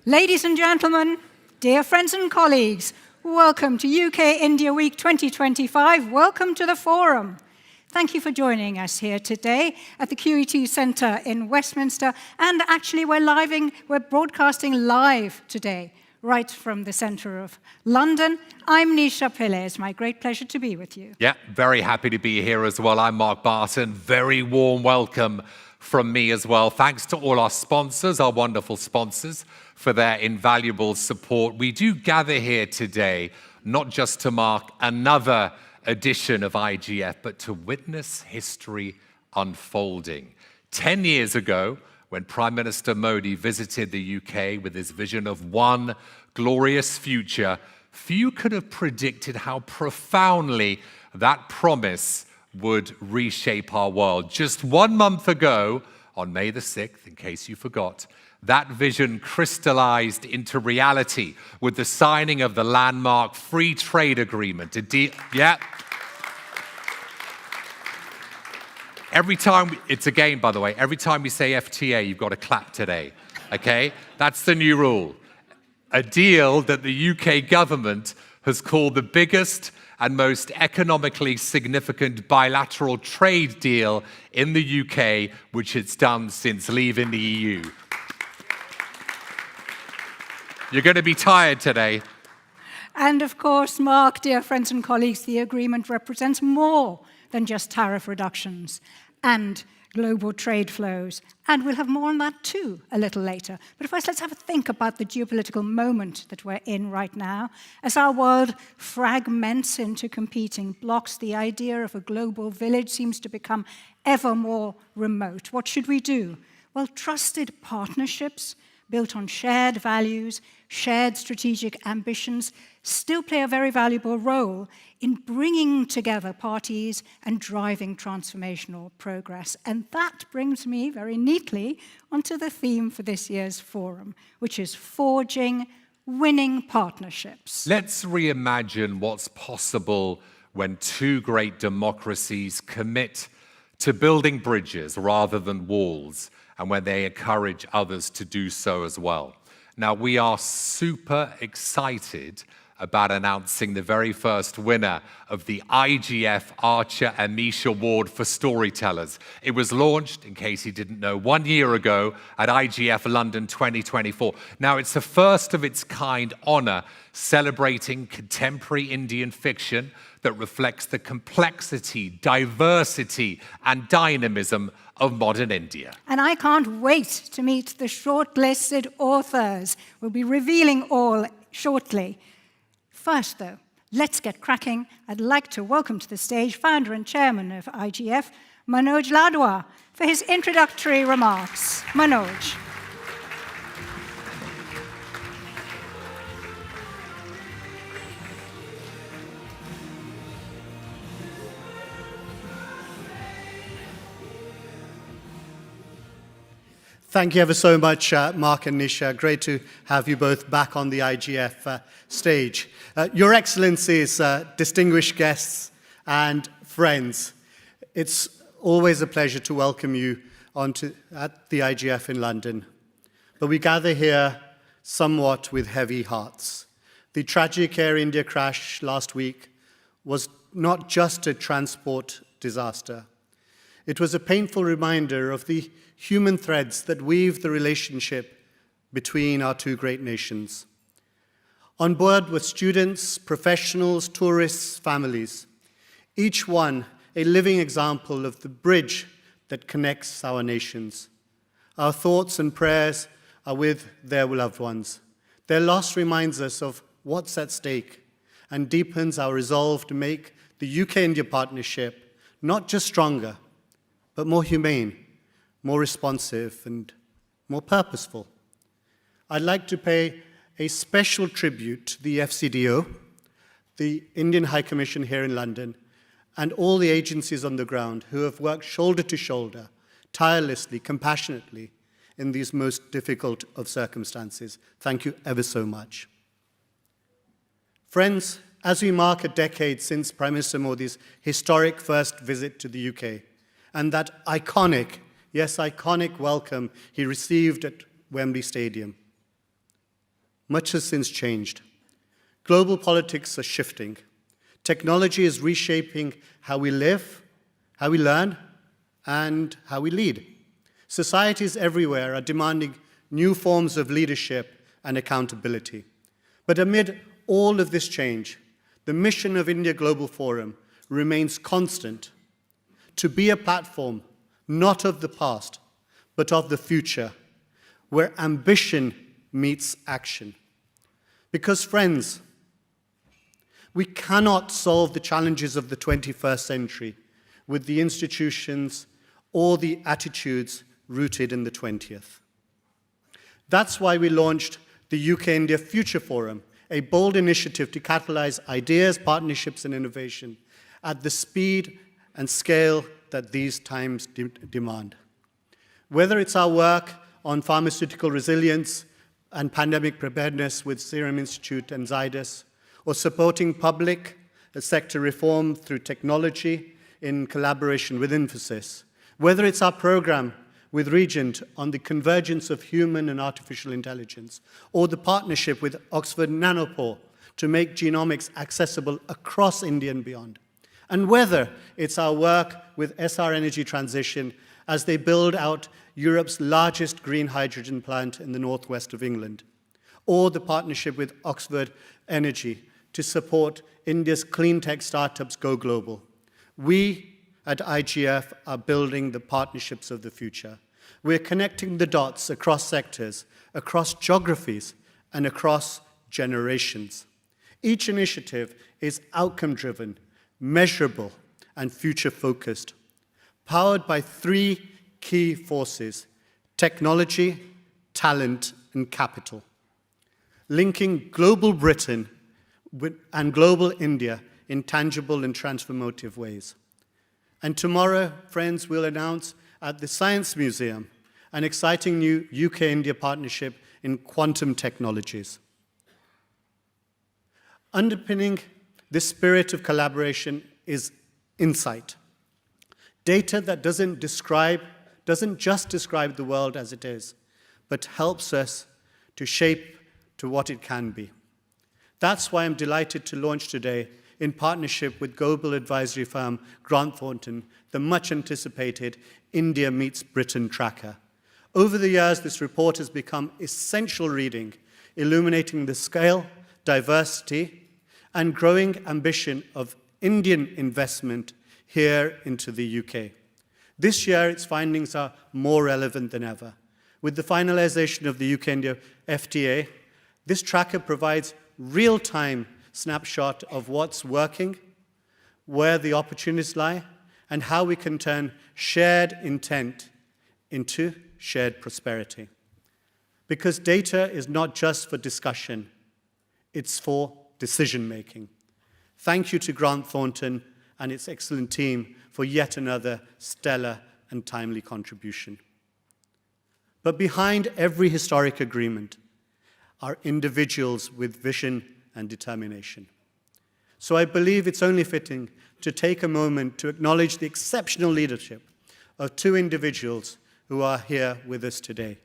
Ladies and gentlemen, dear friends and colleagues, welcome to UK India Week 2025. Welcome to the Forum. Thank you for joining us here today at the QET Centre in Westminster. And actually, we're broadcasting live today, right from the centre of London. I'm Nisha Pillay. It's my great pleasure to be with you. Yeah, very happy to be here as well. I'm Mark Barton. Very warm welcome from me as well. Thanks to all our sponsors, our wonderful sponsors, for their invaluable support. We do gather here today, not just to mark another edition of IGF, but to witness history unfolding. 10 years ago, when Prime Minister Modi visited the UK with his vision of one glorious future, few could have predicted how profoundly that promise would reshape our world. Just 1 month ago, on May the 6th, in case you forgot, that vision crystallized into reality with the signing of the landmark free trade agreement. Every time, it's a game, by the way, every time we say FTA, you've got to clap today, okay? That's the new rule. A deal that the UK government has called the biggest and most economically significant bilateral trade deal in the UK, which it's done since leaving the EU. You're going to be tired today. And of course, Mark, dear friends and colleagues, the agreement represents more than just tariff reductions and global trade flows. And we'll have more on that too a little later. But first, let's have a think about the geopolitical moment that we're in right now. As our world fragments into competing blocks, the idea of a global village seems to become ever more remote. What should we do? Well, trusted partnerships built on shared values, shared strategic ambitions, still play a very valuable role in bringing together parties and driving transformational progress. And that brings me very neatly onto the theme for this year's forum, which is forging winning partnerships. Let's reimagine what's possible when two great democracies commit to building bridges rather than walls, and when they encourage others to do so as well. Now, we are super excited about announcing the very first winner of the IGF Archer Amish Award for Storytellers. It was launched, in case you didn't know, 1 year ago at IGF London 2024. Now, it's a first of its kind honor celebrating contemporary Indian fiction that reflects the complexity, diversity, and dynamism of modern India. And I can't wait to meet the shortlisted authors. We'll be revealing all shortly. First, though, let's get cracking. I'd like to welcome to the stage founder and chairman of IGF, Manoj Ladwa, for his introductory remarks. Manoj. Thank you ever so much, Mark and Nisha. Great to have you both back on the IGF stage. Your Excellencies, distinguished guests and friends, it's always a pleasure to welcome you at the IGF in London. But we gather here somewhat with heavy hearts. The tragic Air India crash last week was not just a transport disaster. It was a painful reminder of the human threads that weave the relationship between our two great nations. On board were students, professionals, tourists, families, each one a living example of the bridge that connects our nations. Our thoughts and prayers are with their loved ones. Their loss reminds us of what's at stake and deepens our resolve to make the UK-India partnership not just stronger, but more humane, more responsive, and more purposeful. I'd like to pay a special tribute to the FCDO, the Indian High Commission here in London, and all the agencies on the ground who have worked shoulder to shoulder, tirelessly, compassionately, in these most difficult of circumstances. Thank you ever so much. Friends, as we mark a decade since Prime Minister Modi's historic first visit to the UK, and that iconic, yes, iconic welcome he received at Wembley Stadium, Much has since changed. Global politics are shifting. Technology is reshaping how we live, how we learn, and how we lead. Societies everywhere are demanding new forms of leadership and accountability. But amid all of this change, the mission of India Global Forum remains constant: to be a platform not of the past, but of the future, where ambition meets action. Because, friends, we cannot solve the challenges of the 21st century with the institutions or the attitudes rooted in the 20th. That's why we launched the UK-India Future Forum, a bold initiative to catalyze ideas, partnerships, and innovation at the speed and scale that these times demand. Whether it's our work on pharmaceutical resilience and pandemic preparedness with Serum Institute and Zydus, or supporting public sector reform through technology in collaboration with Infosys, whether it's our program with Regent on the convergence of human and artificial intelligence, or the partnership with Oxford Nanopore to make genomics accessible across India and beyond, and whether it's our work with SR Energy Transition as they build out Europe's largest green hydrogen plant in the northwest of England, or the partnership with Oxford Energy to support India's clean tech startups go global. We at IGF are building the partnerships of the future. We're connecting the dots across sectors, across geographies, and across generations. Each initiative is outcome-driven, measurable, and future-focused, powered by three key forces: technology, talent, and capital, linking global Britain and global India in tangible and transformative ways. And tomorrow, friends, we'll announce at the Science Museum an exciting new UK-India partnership in quantum technologies. Underpinning this spirit of collaboration is insight. Data that doesn't just describe the world as it is, but helps us to shape to what it can be. That's why I'm delighted to launch today, in partnership with global advisory firm Grant Thornton, the much-anticipated India Meets Britain tracker. Over the years, this report has become essential reading, illuminating the scale, diversity, and growing ambition of Indian investment here into the UK. This year, its findings are more relevant than ever. With the finalization of the UK-India FTA, this tracker provides real-time snapshot of what's working, where the opportunities lie, and how we can turn shared intent into shared prosperity. Because data is not just for discussion, it's for decision-making. Thank you to Grant Thornton and its excellent team for yet another stellar and timely contribution. But behind every historic agreement are individuals with vision and determination. So I believe it's only fitting to take a moment to acknowledge the exceptional leadership of two individuals who are here with us today: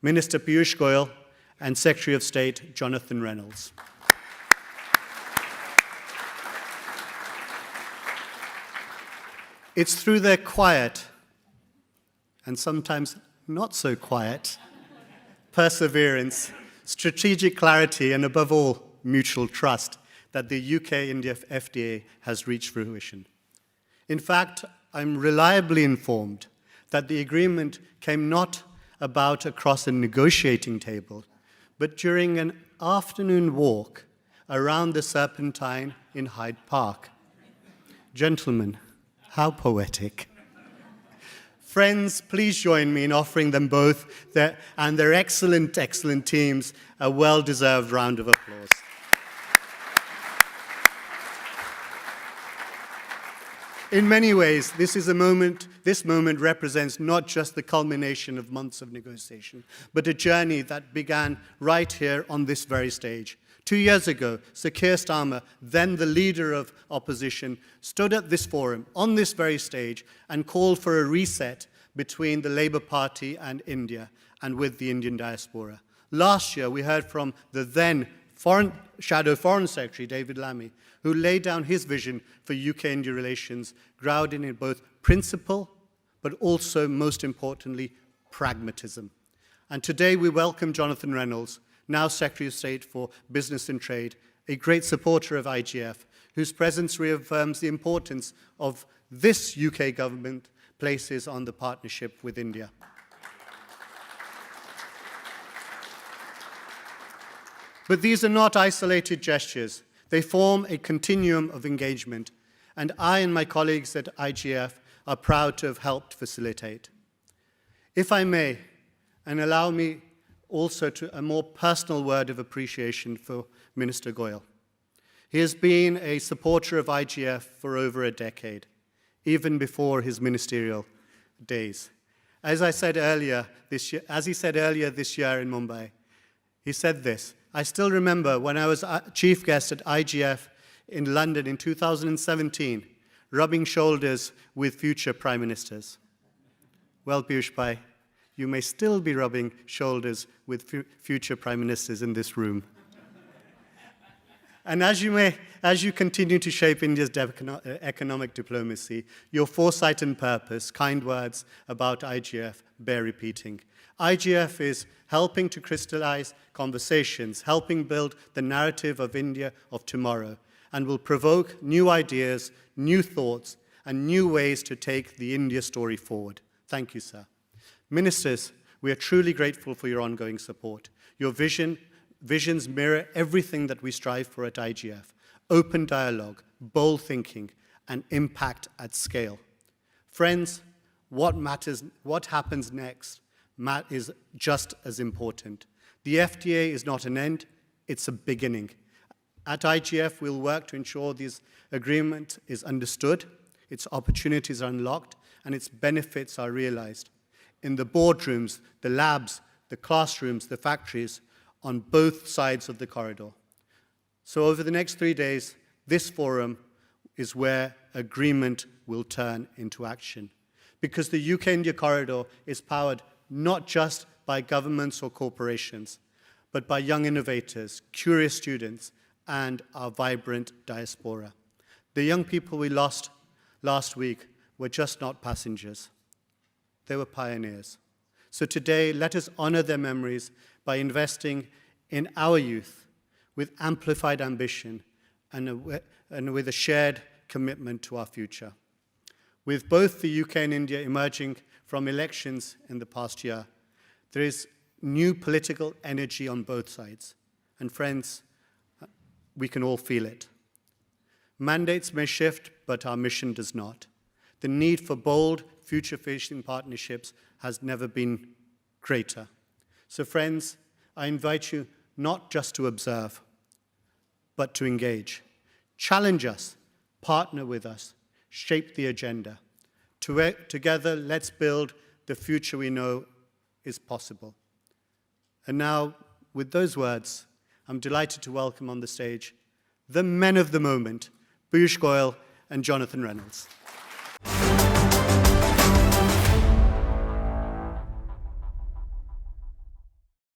Minister Piyush Goyal and Secretary of State Jonathan Reynolds. It's through their quiet, and sometimes not so quiet, perseverance, strategic clarity, and above all, mutual trust that the UK-India FTA has reached fruition. In fact, I'm reliably informed that the agreement came not about across a negotiating table, but during an afternoon walk around the Serpentine in Hyde Park. Gentlemen, how poetic. Friends, please join me in offering them both and their excellent, excellent teams a well-deserved round of applause. In many ways, this moment represents not just the culmination of months of negotiation, but a journey that began right here on this very stage. 2 years ago, Sir Keir Starmer, then the leader of opposition, stood at this forum, on this very stage, and called for a reset between the Labour Party and India, and with the Indian diaspora. Last year, we heard from the then Shadow Foreign Secretary, David Lammy, who laid down his vision for UK-India relations, grounded in both principle, but also, most importantly, pragmatism. And today we welcome Jonathan Reynolds, now Secretary of State for Business and Trade, a great supporter of IGF, whose presence reaffirms the importance of this UK government places on the partnership with India. But these are not isolated gestures. They form a continuum of engagement, and I and my colleagues at IGF are proud to have helped facilitate. If I may, and allow me also to a more personal word of appreciation for Minister Goyal. He has been a supporter of IGF for over a decade, even before his ministerial days. As he said earlier this year in Mumbai, he said this: "I still remember when I was chief guest at IGF in London in 2017, rubbing shoulders with future prime ministers." Well, Piyush Bhai, you may still be rubbing shoulders with future prime ministers in this room. And as you continue to shape India's economic diplomacy, your foresight and purpose, kind words about IGF, bear repeating. IGF is helping to crystallize conversations, helping build the narrative of India of tomorrow, and will provoke new ideas, new thoughts, and new ways to take the India story forward. Thank you, sir. Ministers, we are truly grateful for your ongoing support. Your visions mirror everything that we strive for at IGF: open dialogue, bold thinking, and impact at scale. Friends, what happens next is just as important. The FTA is not an end, it's a beginning. At IGF, we'll work to ensure this agreement is understood, its opportunities are unlocked, and its benefits are realized. In the boardrooms, the labs, the classrooms, the factories, on both sides of the corridor. So over the next 3 days, this forum is where agreement will turn into action. Because the UK-India corridor is powered not just by governments or corporations, but by young innovators, curious students, and our vibrant diaspora. The young people we lost last week were just not passengers. They were pioneers. So today, let us honor their memories by investing in our youth with amplified ambition and with a shared commitment to our future. With both the UK and India emerging from elections in the past year, there is new political energy on both sides. And friends, we can all feel it. Mandates may shift, but our mission does not. The need for bold, future-facing partnerships has never been greater. So friends, I invite you not just to observe, but to engage. Challenge us, partner with us, shape the agenda. Together, let's build the future we know is possible. And now, with those words, I'm delighted to welcome on the stage the men of the moment, Piyush Goyal and Jonathan Reynolds.